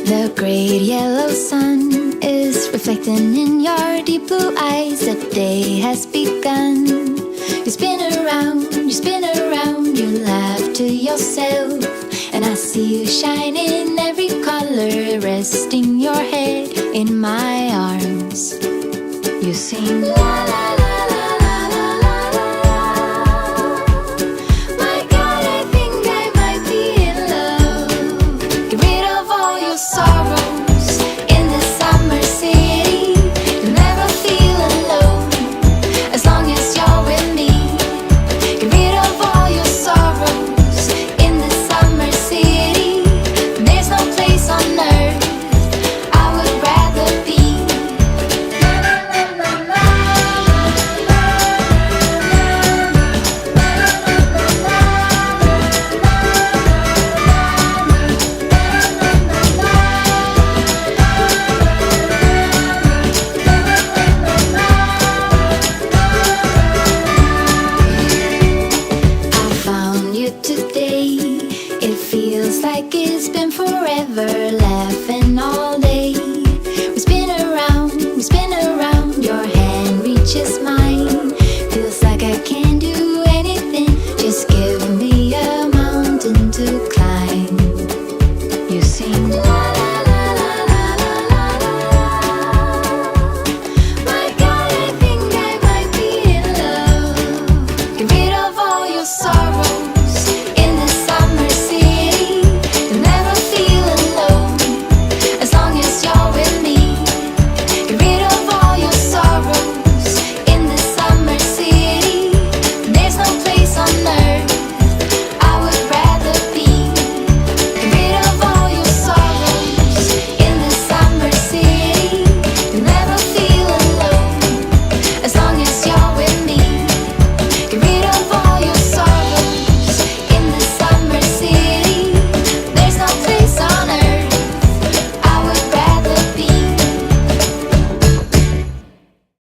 The great yellow sun is reflecting in your deep blue eyes. The day has begun. You spin around, you laugh to yourself, and I see you shine in every color, resting your head in my arms. You sing la la la la la la la la. My God, I think I might be in love. Get rid of all your sorrows in the summer city. You'll never feel alone as long as you're with me. Get rid of all your sorrows in the summer city. There's no place on earth I would rather be. I found you today. It feels like it's been forever, laughing all